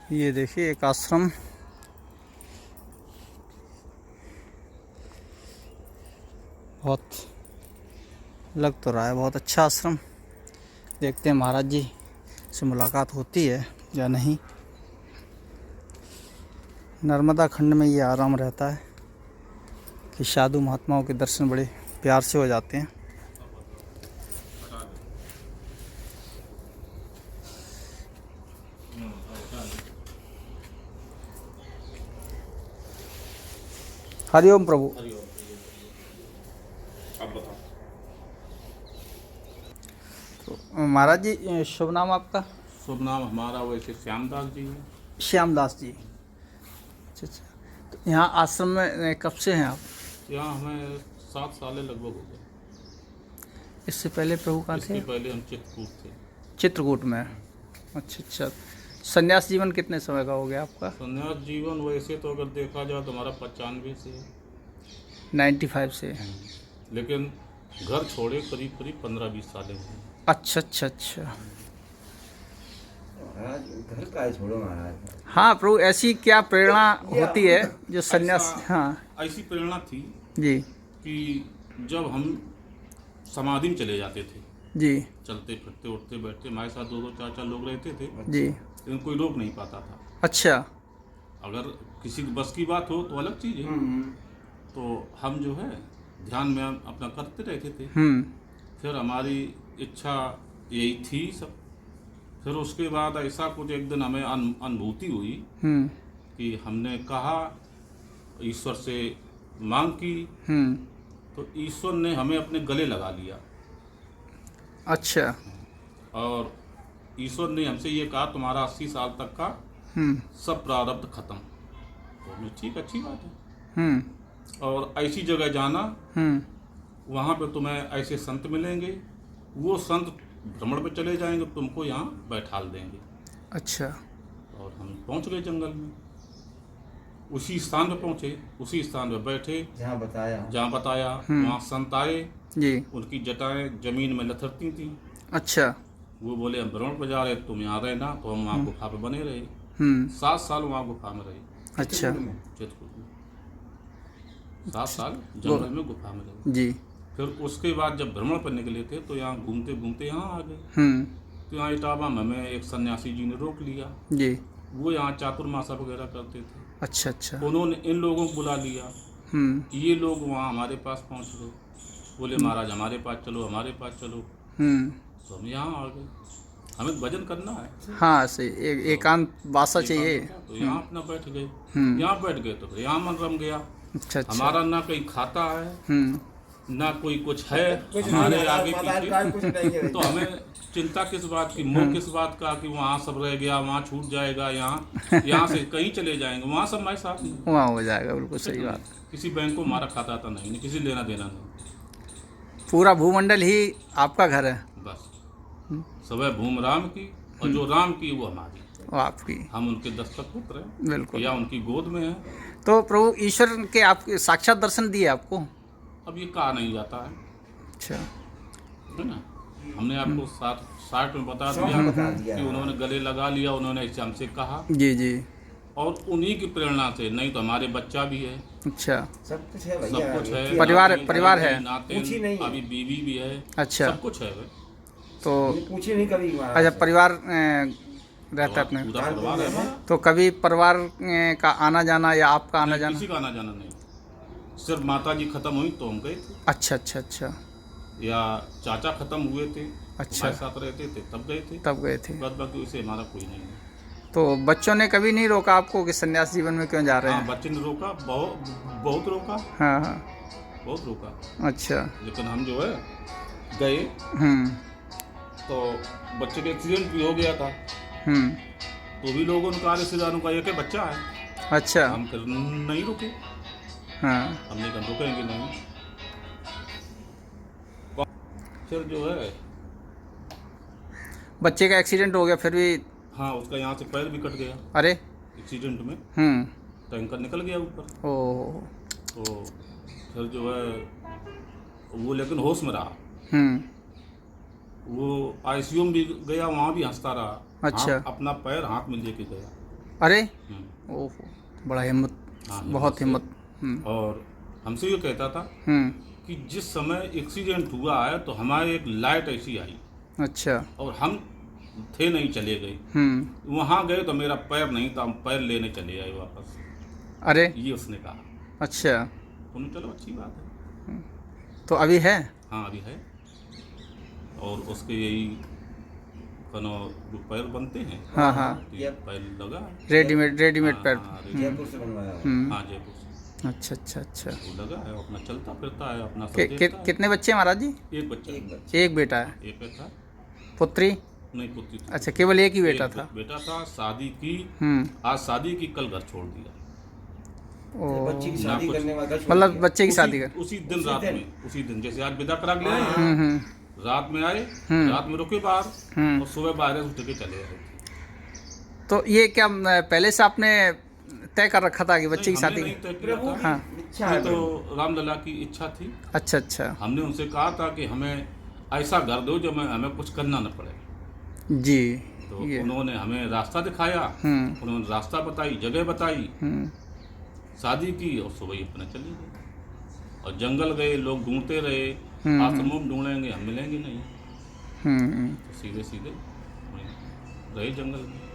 ये देखिए एक आश्रम, बहुत लग तो रहा है बहुत अच्छा आश्रम। देखते हैं महाराज जी से मुलाकात होती है या नहीं। नर्मदा खंड में ये आराम रहता है कि साधु महात्माओं के दर्शन बड़े प्यार से हो जाते हैं। हरिओम प्रभु। आप बताओ। तो महाराज जी शुभ नाम आपका? शुभ नाम हमारा वैसे श्यामदास जी है। श्यामदास जी। अच्छा अच्छा। तो यहाँ आश्रम में कब से हैं आप? यहाँ हमें 7 साल लगभग हो गए। इससे पहले प्रभु कहाँ इसके थे? पहले हम चित्रकूट थे। चित्रकूट में। अच्छा अच्छा। संन्यास जीवन कितने समय का हो गया आपका? संन्यास जीवन वैसे तो अगर देखा जाए तो हमारा 95 से है। 95 से। लेकिन घर छोड़े करीब करीब 15-20 साल हुए। अच्छा अच्छा अच्छा। महाराज घर का छोड़ो महाराज। हाँ प्रभु, ऐसी क्या प्रेरणा होती है जो संन्यास? हाँ ऐसी प्रेरणा थी जी कि जब हम समाधि में चले जाते थे, जी चलते फिरते उठते बैठते, हमारे साथ 2-2 4-4 लोग रहते थे, जी। लेकिन कोई रोक नहीं पाता था। अच्छा। अगर किसी बस की बात हो तो अलग चीज़ है। तो हम जो है ध्यान में अपना करते रहते थे। फिर हमारी इच्छा यही थी सब। फिर उसके बाद ऐसा कुछ एक दिन हमें अनुभूति हुई कि हमने कहा, ईश्वर से मांग की, तो ईश्वर ने हमें अपने गले लगा लिया। अच्छा। और ईश्वर ने हमसे ये कहा तुम्हारा 80 साल तक का सब प्रारब्ध खत्म। तो हमने ठीक, अच्छी बात है। और ऐसी जगह जाना, वहाँ पे तुम्हें ऐसे संत मिलेंगे, वो संत भ्रमण पे चले जाएंगे, तुमको यहाँ बैठाल देंगे। अच्छा। और हम पहुँच गए जंगल में, उसी स्थान पे पहुँचे, उसी स्थान पे बैठे जहाँ बताया वहाँ संत आए जी। उनकी जटाएं जमीन में लथरती थी। अच्छा। वो बोले हम भ्रमण पर जा रहे, तुम यहाँ रहना। तो हम वहाँ गुफा पे बने रहे। 7 साल वहाँ गुफा में रहे। अच्छा। चित्रकूट में 7 साल जंगल में गुफा में रहे। जी। फिर उसके बाद जब भ्रमण पर निकले थे तो यहाँ घूमते घूमते यहाँ आ गए। तो यहाँ इटावा में हमें एक सन्यासी जी ने रोक लिया जी। वो यहाँ चातुर्मासा वगैरह करते थे। अच्छा अच्छा। उन्होंने इन लोगों को बुला लिया। ये लोग वहाँ हमारे पास पहुँच गए, बोले महाराज हमारे पास चलो, हमारे पास चलो। तो हम यहाँ आ गए। हमें भजन करना है। हाँ सही, एकांत वासा चाहिए। तो यहाँ अपना बैठ गए। यहाँ बैठ गए तो फिर यहाँ मन रम गया। अच्छा अच्छा। हमारा ना कहीं खाता है, ना कोई कुछ है हमारे आगे पीछे। तो हमें चिंता किस बात की, मोह किस बात का कि वहाँ सब रह गया, वहाँ छूट जाएगा, यहाँ से कहीं चले जाएंगे, वहाँ सब हमारे साथ नहीं। वहाँ हो जाएगा, बिल्कुल सही बात। किसी बैंक को हमारा खाता था नहीं, किसी लेना देना नहीं। पूरा भूमंडल ही आपका घर है। बस सब है भूम राम की, और जो राम की वो हमारी, वो आपकी। हम उनके दस्तक पुत्र हैं, बिल्कुल। या उनकी गोद में है। तो प्रभु ईश्वर के आपके साक्षात दर्शन दिए आपको? अब ये कहा नहीं जाता है, अच्छा। है ना। हमने आपको 60 में बता दिया कि उन्होंने गले लगा लिया, उन्होंने ऐसे हमसे कहा। जी जी। और उन्हीं की प्रेरणा से, नहीं तो हमारे बच्चा भी है, अच्छा। सब कुछ है सब कुछ है, परिवार है, पूछी नहीं, अभी बीवी भी है। अच्छा। सब कुछ है भाई। तो पूछी नहीं कभी। अच्छा, परिवार रहता है अपने? पूरा परिवार है हमारा। तो कभी परिवार का आना जाना या आपका आना नहीं, जाना? किसी का आना जाना नहीं। सिर्फ माता जी खत्म हुई तो हम गए थे, अच्छा अच्छा अच्छा। या चाचा खत्म हुए थे, अच्छा। हमारे साथ रहते थे तब गए थे। तब गए थे। बस बाकी उसे हमारा कोई नहीं है। तो बच्चों ने कभी नहीं रोका आपको कि सन्यास जीवन में क्यों जा रहे हाँ, हैं? बच्चे ने रोका, बहुत रोका, हाँ हाँ। बहुत रोका। अच्छा। लेकिन हम जो है गए तो बच्चे का एक्सीडेंट भी हो गया था। तो भी लोगों ने कहा रिश्तेदारों का एक बच्चा है। अच्छा। हम फिर नहीं रुके। हाँ। हमने कहा रुकेंगे नहीं। फिर जो है बच्चे का एक्सीडेंट हो गया फिर भी? हाँ, उसका यहाँ से पैर भी कट गया अरे। एक्सीडेंट में। टैंकर निकल गया ऊपर। ओह। तो फिर जो है वो लेकिन होश में रहा। वो आईसीयू में भी गया, वहाँ भी हंसता रहा। अच्छा। अपना पैर हाथ में लेके गया। अरे हम्म। ओहो, बड़ा हिम्मत, हाँ, बहुत से। हिम्मत। और हमसे ये कहता था हम्म। कि जिस समय एक्सीडेंट हुआ है तो हमारे एक लाइट ऐसी आई अच्छा। और हम थे नहीं, चले गए। हम्म। वहाँ गए तो मेरा पैर नहीं था, हम पैर लेने चले आए वापस। अरे ये उसने कहा। अच्छा, उन्होंने चलो अच्छी बात है। तो अभी है? हाँ अभी है। और उसके यही कनो जो पैर बनते हैं, हाँ हाँ, तो ये पैर लगा है। रेडीमेड हाँ, पैर। हाँ, जयपुर से बनवाया है। हम्म। हाँ जयपुर से अच्छा अच्छा अच्छा। वो लगा है, अपना चलता फिरता है, अपना सब कि, देखता है। कितने बच्चे हैं महाराज जी? एक बच्चा एक है। बच्चे। एक बेटा है। हाँ, एक था। पुत्री? नहीं पुत्री थी। अच्छा, केवल एक ही बेटा था। बेटा था, शादी की। हम्म। आज शादी की, कल घर छोड़ दिया। ओ, बच्ची की ना शादी कुछ- करने वाला छोड़ मतलब दिया। बच्चे की शादी कर। उसी दिन उसी रात दिन? में, उसी दिन जैसे आज विदा करा के ले आए हैं, हम्म। रात में आए, हम्म। रात में रुके बाहर हम्म। और सुबह बाहर उठ के चले आए। तो ये क्या पहले से आपने तय कर रखा था कि बच्चे की नहीं, शादी? हमने नहीं तय किया प्रभु था। की हाँ। इच्छा ये है। तो रामलला की इच्छा थी। अच्छा अच्छा। हमने उनसे कहा था कि हमें ऐसा घर दो जो हमें कुछ करना न पड़े। जी। तो ये उन्होंने हमें रास्ता दिखाया, हम्म। उन्होंने रास्ता बताई, जगह बताई, हम्म। शादी की और सुबह ही अपने चले गए। और जंगल गए, लोग ढूंढते रहे, हम्म। आश्रमों में ढूंढेंगे, हम मिलेंगे नहीं। हम्म। तो सीधे सीधे वहीं रहे जंगल में।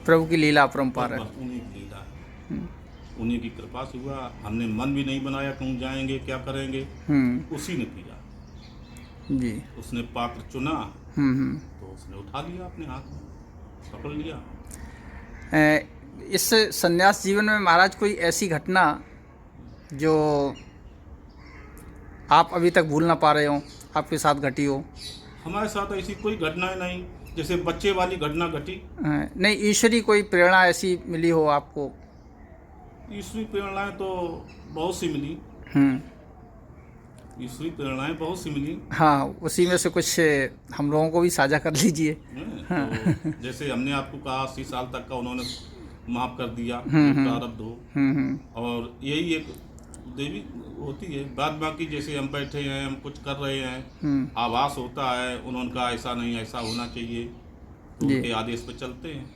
प्रभु की लीला अपरंपार है। बस उन्हीं की लीला है, उन्हीं की कृपा से हुआ। हमने मन भी नहीं बनाया कहूँ जाएंगे क्या करेंगे, उसी ने किया। जी। उसने पात्र चुना हम्म। तो उसने उठा लिया, अपने हाथ में पकड़ लिया। इस संन्यास जीवन में महाराज कोई ऐसी घटना जो आप अभी तक भूल ना पा रहे हो, आपके साथ घटी हो? हमारे साथ ऐसी कोई घटना नहीं, जैसे बच्चे वाली घटना घटी। नहीं, ईश्वरी कोई प्रेरणा ऐसी मिली हो आपको? ईश्वरी प्रेरणाएं तो बहुत सी मिली। ईश्वरी प्रेरणाएं बहुत सी मिली। हाँ, उसी में से कुछ हम लोगों को भी साझा कर लीजिए। तो जैसे हमने आपको कहा 80 साल तक का उन्होंने माफ कर दिया, जो प्रारब्ध हो। और यही एक देवी होती है। बाद बाकी जैसे हम बैठे हैं, हम कुछ कर रहे हैं, आभास होता है, उन्होंने कहा ऐसा नहीं ऐसा होना चाहिए, तो उनके आदेश पे चलते हैं।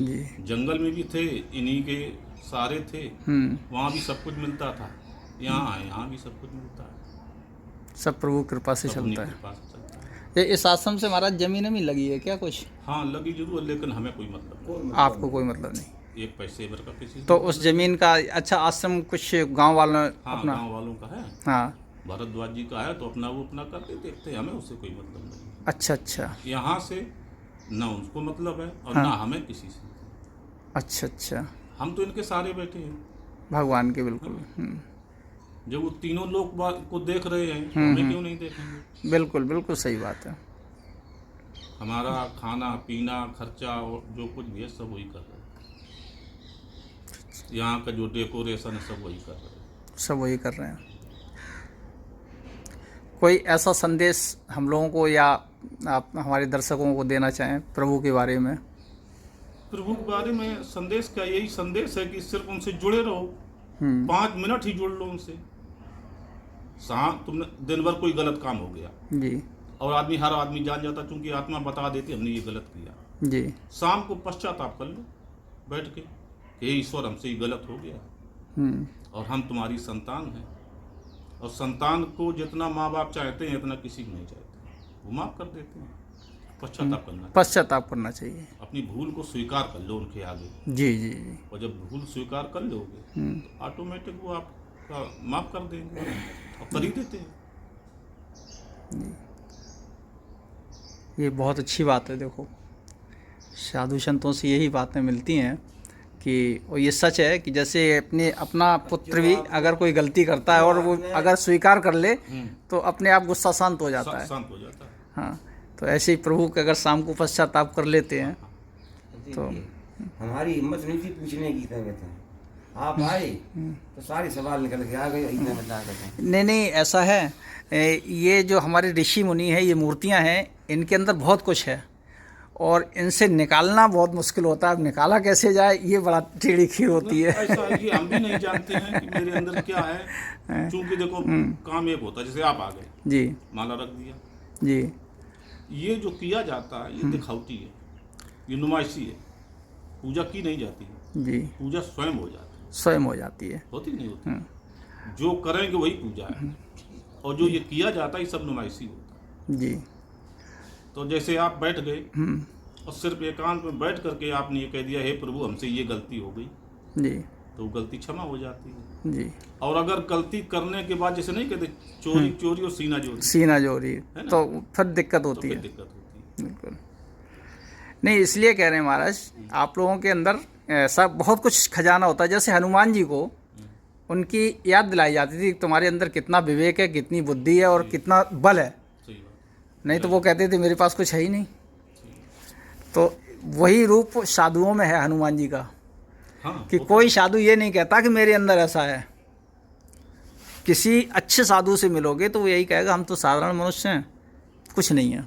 जी। जंगल में भी थे, इन्हीं के सारे थे, वहाँ भी सब कुछ मिलता था। यहाँ आए, यहाँ भी सब कुछ मिलता है। सब प्रभु कृपा से सब उन्हीं चलता है। कृपा से चलता है। ये इस आश्रम से महाराज जमीन में लगी है क्या कुछ? हाँ लगी जरूर, लेकिन हमें कोई मतलब नहीं। आपको कोई मतलब नहीं? एक पैसे भर का किसी से तो उस जमीन का अच्छा आश्रम कुछ गांव वालों ने हाँ अपना? गांव वालों का है, हाँ। भरद्वाज जी का है, तो अपना वो अपना करते देखते हैं, हमें उससे कोई मतलब नहीं। अच्छा अच्छा। यहाँ से ना उनको मतलब है और हाँ। ना हमें किसी से। अच्छा अच्छा। हम तो इनके सारे बैठे हैं, भगवान के बिल्कुल। जब वो तीनों लोग को देख रहे हैं तो हमें क्यों नहीं देखेंगे। बिल्कुल बिल्कुल सही बात है। हमारा खाना पीना खर्चा और जो कुछ भी है सब वही कर रहे हैं। यहाँ का जो डेकोरेशन है सब वही कर रहे हैं। सब वही कर रहे हैं। कोई ऐसा संदेश हम लोगों को या आप हमारे दर्शकों को देना चाहें प्रभु के बारे में? प्रभु के बारे में संदेश क्या, यही संदेश है कि सिर्फ उनसे जुड़े रहो। 5 मिनट ही जुड़ लो उनसे। तुमने दिन भर कोई गलत काम हो गया जी और हर आदमी जान जाता, चूंकि आत्मा बता देती हमने ये गलत किया। जी। शाम को पश्चाताप कर लो बैठ के कि हे ईश्वर हमसे ये गलत हो गया और हम तुम्हारी संतान हैं। और संतान को जितना माँ बाप चाहते हैं इतना किसी को नहीं चाहते, वो माफ कर देते हैं। पश्चाताप करना चाहिए। पश्चाताप करना चाहिए। अपनी भूल को स्वीकार कर लो उनके आगे। जी जी जी। और जब भूल स्वीकार कर लोगे तो ऑटोमेटिक वो आपका माफ कर देंगे और कर ही देते हैं। ये बहुत अच्छी बात है। देखो, साधु संतों से यही बातें मिलती हैं कि और ये सच है कि जैसे अपना पुत्र भी अगर कोई गलती करता है और वो अगर स्वीकार कर ले तो अपने आप गुस्सा शांत हो जाता है। शांत हो जाता है। हाँ, तो ऐसे ही प्रभु के अगर शाम को पश्चाताप कर लेते हैं तो हमारी हिम्मत नहीं थी पूछने की, था आप आए तो सारे सवाल निकल के आ गए। इतना बता करते नहीं ऐसा है। ये जो हमारे ऋषि मुनि हैं, ये मूर्तियां हैं, इनके अंदर बहुत कुछ है और इनसे निकालना बहुत मुश्किल होता है। अब निकाला कैसे जाए ये बड़ा टेढ़ी खीर होती है। ऐसा है कि हम भी नहीं जानते हैं कि मेरे अंदर क्या है। चूंकि देखो काम एक होता है, जैसे आप आ गए जी माला रख दिया, जी। ये जो किया जाता है ये दिखावटी है, ये नुमाइशी है। पूजा की नहीं जाती, जी, पूजा स्वयं हो जाती है। स्वयं हो जाती है। होती नहीं होती, जो करेंगे वही पूजा है, और जो ये किया जाता है ये सब नुमाइशी होता है। जी। तो जैसे आप बैठ गए और सिर्फ एकांत में बैठ करके आपने ये कह दिया, हे प्रभु हमसे ये गलती हो गई, जी, तो वो गलती क्षमा हो जाती है। जी। और अगर गलती करने के बाद जैसे नहीं कहते चोरी चोरी और सीना चोरी, सीना जोरी, है ना? तो फिर दिक्कत तो होती फिर है। दिक्कत होती है। बिल्कुल। नहीं, इसलिए कह रहे हैं महाराज, आप लोगों के अंदर ऐसा बहुत कुछ खजाना होता है। जैसे हनुमान जी को उनकी याद दिलाई जाती थी, तुम्हारे अंदर कितना विवेक है, कितनी बुद्धि है और कितना बल है। सही बात। नहीं तो वो कहते थे मेरे पास कुछ है ही नहीं। तो वही रूप साधुओं में है हनुमान जी का, हाँ, कि कोई साधु ये नहीं कहता कि मेरे अंदर ऐसा है। किसी अच्छे साधु से मिलोगे तो वो यही कहेगा हम तो साधारण मनुष्य हैं, कुछ नहीं है।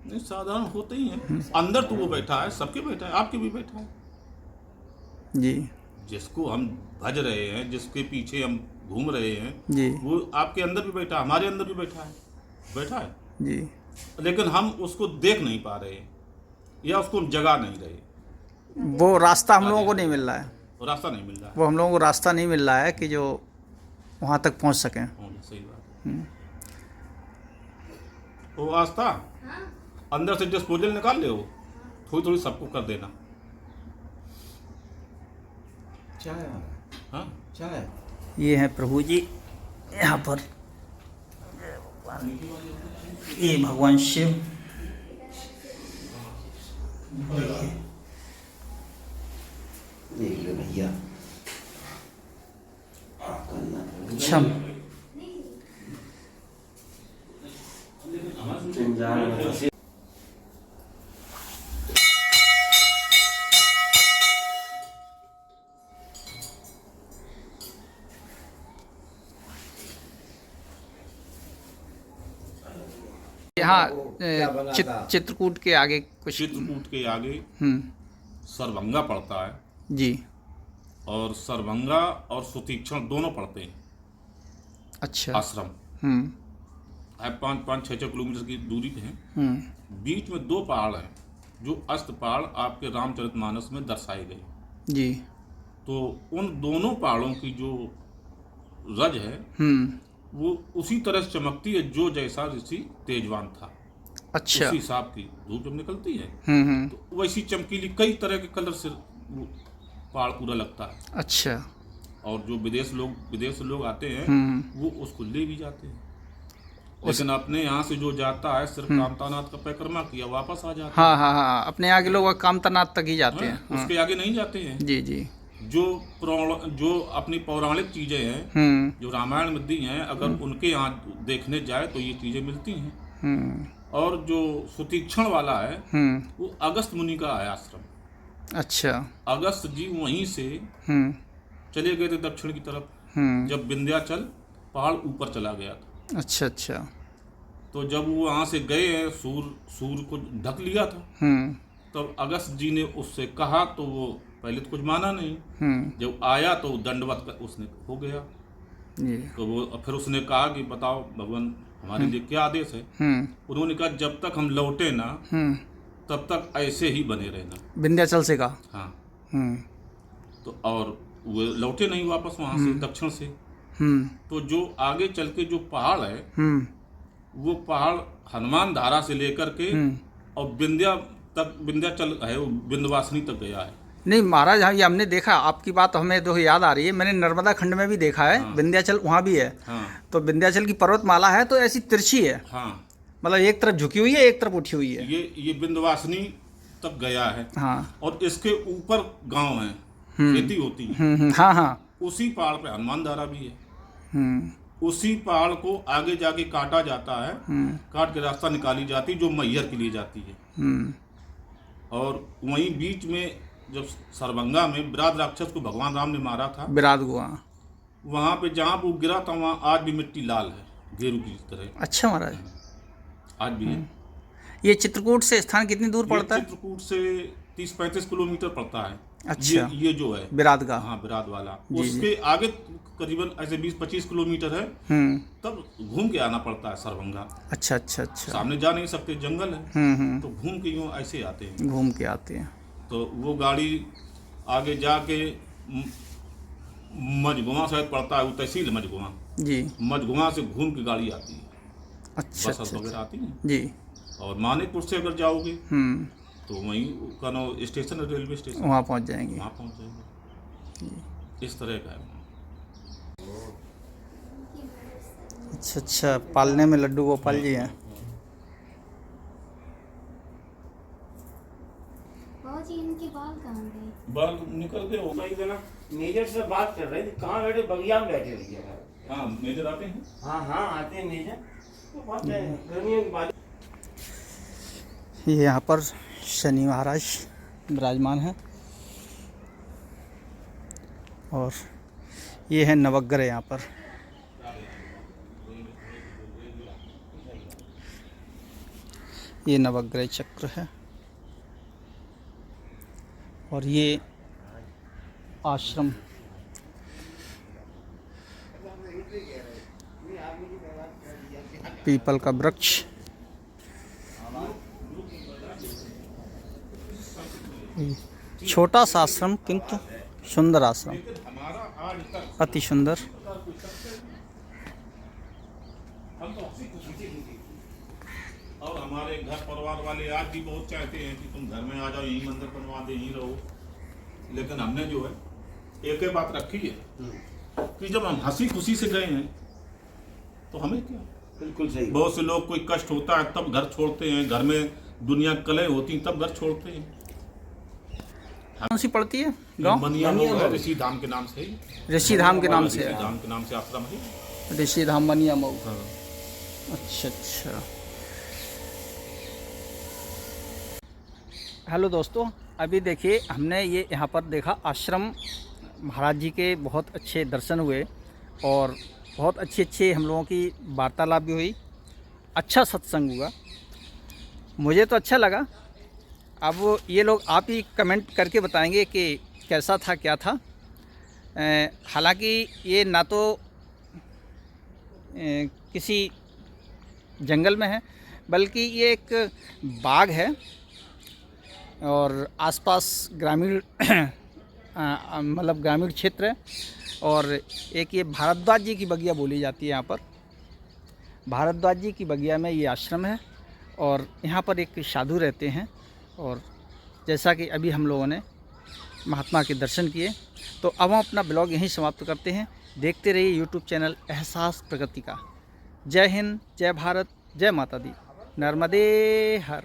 नहीं साधारण होते ही हैं, अंदर तो वो बैठा है, सबके बैठा है, आपके भी बैठा है। जी, जिसको हम भज रहे हैं, जिसके पीछे हम घूम रहे हैं, जी, वो आपके अंदर भी बैठा है, हमारे अंदर भी बैठा है। जी। लेकिन हम उसको देख नहीं पा रहे या उसको हम जगा नहीं रहे, वो रास्ता हम लोगों को नहीं मिल रहा है। और रास्ता नहीं मिल रहा है। वो हम लोगों को रास्ता नहीं मिल रहा है कि जो वहाँ तक पहुँच सकें। हाँ, सही बात है। वो रास्ता अंदर से डिस्पोजल निकाल ले, वो थोड़ी थोड़ी सबको कर देना। चाय, हाँ, चाय। ये हैं प्रभु जी यहाँ पर, ये भगवान शिव, देख लो भैया। छम। यहाँ चित्रकूट के आगे कुछ। चित्रकूट के आगे हम्म। सरभंगा पड़ता है, जी। और सरभंगा और सुतीक्षण दोनों पड़ते हैं। अच्छा। आश्रम हम्म, है, 5-6 किलोमीटर की दूरी पे है। हम्म। बीच में 2 पहाड़ हैं, जो अस्त पहाड़ आपके रामचरितमानस में दर्शाए गए। जी। तो उन दोनों पहाड़ों की जो रज है हम्म। वो उसी तरह से चमकती है जो जैसा ऋषि तेजवान था। अच्छा। उसी हिसाब की धूप जब निकलती है हम्म। तो वैसी चमकीली कई तरह के कलर से वो पहाड़ पूरा लगता है। अच्छा। और जो विदेश से लोग आते हैं वो उसको ले भी जाते हैं। लेकिन अपने यहाँ से जो जाता है सिर्फ कामतानाथ का परिक्रमा किया वापस आ जाता हाँ, हाँ, हाँ, अपने यहाँ के लोग कामतानाथ तक ही जाते है। हैं। हाँ। उसके आगे नहीं जाते हैं। जी, जी। जो अपनी पौराणिक चीजें हैं, हम्म, जो रामायण में दी हैं, अगर उनके यहाँ देखने जाए तो ये चीजें मिलती हैं। हम्म, और जो सुतीक्षण वाला है हम्म। वो अगस्त मुनि का है आश्रम। अच्छा। अगस्त जी वहीं से हम्म, चले गए थे दक्षिण की तरफ, हम्म। जब विंध्याचल पहाड़ ऊपर चला गया था। अच्छा, अच्छा। तो जब वो वहाँ से गए हैं, सूर्य को ढक लिया था, हम्म, तब अगस्त जी ने उससे कहा तो वो पहले तो कुछ माना नहीं। हम्म। जब आया तो दंडवत उसने हो गया। जी। तो वो फिर उसने कहा कि बताओ भगवान हमारे लिए क्या आदेश है। हम्म, उन्होंने कहा जब तक हम लौटे ना हम्म। तब तक ऐसे ही बने रहना। विंध्याचल से कहा। हाँ, हम्म, तो और वो लौटे नहीं वापस वहाँ से दक्षिण से। हम्म, तो जो आगे चल के जो पहाड़ है हम्म। वो पहाड़ हनुमान धारा से लेकर के और विंध्याचल है, वो विंध्यवासिनी तक गया है। नहीं महाराज, हाँ, ये हमने देखा, आपकी बात हमें तो याद आ रही है। मैंने नर्मदा खंड में भी देखा है। हाँ। विंध्याचल वहाँ भी है। हाँ, तो विंध्याचल की पर्वतमाला है तो ऐसी तिरछी है, हाँ, मतलब एक तरफ झुकी हुई है, एक तरफ उठी हुई है। ये विंध्यवासिनी तक गया है। हाँ। और इसके ऊपर गांव है, खेती होती है। हाँ, हाँ। उसी पहाड़ पे हनुमान धारा भी है। हम्म, उसी पहाड़ को आगे जाके काटा जाता है, काट के रास्ता निकाली जाती जो मैहर के लिए जाती है। हम्म। और वहीं बीच में जब सरभंगा में विराट राक्षस को भगवान राम ने मारा था, विराट गुहा। वहाँ पे जहाँ वो गिरा था वहाँ आज भी मिट्टी लाल है, गेरू की तरह अच्छा महाराज, आज भी है। ये चित्रकूट से स्थान कितनी दूर पड़ता ये है? चित्रकूट से 30-35 किलोमीटर पड़ता है। अच्छा। ये जो है विराट का। हाँ, विराट वाला। जी, उसके आगे करीबन ऐसे 20-25 किलोमीटर है, हम्म। तब घूम के आना पड़ता है सरभंगा। अच्छा, अच्छा, अच्छा। सामने जा नहीं सकते, जंगल है। हम्म, तो घूम के यूँ ऐसे आते हैं। घूम के आते हैं। तो वो गाड़ी आगे जाके मझगुआ शायद पड़ता है, वो तहसील मझगुआ। जी। मझगुआ से घूम के गाड़ी आती है, अच्छा बस अच्छा वगैरह आती है। जी। और मानिकपुर से अगर जाओगे तो वहीं का नाम स्टेशन है, रेलवे स्टेशन, वहाँ पहुँच जाएंगे। वहाँ पहुँच जाएंगे। इस तरह का है वहाँ। अच्छा अच्छा, पालने में लड्डू गोपाल जी हैं। जी इनके बाल कहाँ गए? बाल निकल गए हो। भाई ना मेजर से बात कर रहे थे, कहाँ बैठे? बगिया में बैठे भैया। हाँ मेजर आते हैं। हाँ हाँ आते हैं मेजर, तो बात है गर्मियों की बात। ये यहाँ पर शनि महाराज विराजमान हैं और ये है नवग्रह यहाँ पर। ये नवग्रह चक्र है और ये आश्रम। पीपल का वृक्ष। छोटा सा आश्रम किंतु सुंदर आश्रम, अति सुंदर। और हमारे घर परिवार वाले आज भी बहुत चाहते हैं कि तुम घर में आ जाओ, यहीं मंदिर बनवा दे, यहीं रहो। लेकिन हमने जो है एक ही बात रखी है कि जब हम हंसी खुशी से गए हैं तो हमें क्या। बिल्कुल सही। बहुत से लोग कोई कष्ट होता है तब घर छोड़ते हैं, घर में दुनिया कलह होती तब घर छोड़ते हैं। कौन सी पड़ती है गाँव? मनिया ऋषि धाम के नाम से। ऋषि धाम के नाम से ऋषि धाम के नाम से आश्रम है। ऋषि धाम मनिया मऊ। हाँ। अच्छा अच्छा। हेलो दोस्तों, अभी देखिए हमने ये यहाँ पर देखा आश्रम। महाराज जी के बहुत अच्छे दर्शन हुए और बहुत अच्छे हम लोगों की वार्तालाप भी हुई। अच्छा सत्संग हुआ, मुझे तो अच्छा लगा। अब ये लोग आप ही कमेंट करके बताएंगे कि कैसा था, क्या था। हालांकि ये ना तो किसी जंगल में है, बल्कि ये एक बाग है और आसपास ग्रामीण मतलब ग्रामीण क्षेत्र है। और एक ये भारद्वाज जी की बगिया बोली जाती है यहाँ पर। भारद्वाज जी की बगिया में ये आश्रम है और यहाँ पर एक साधु रहते हैं। और जैसा कि अभी हम लोगों ने महात्मा के दर्शन किए, तो अब हम अपना ब्लॉग यहीं समाप्त करते हैं। देखते रहिए यूट्यूब चैनल एहसास प्रगति का। जय हिंद, जय भारत, जय माता दी, नर्मदे हर।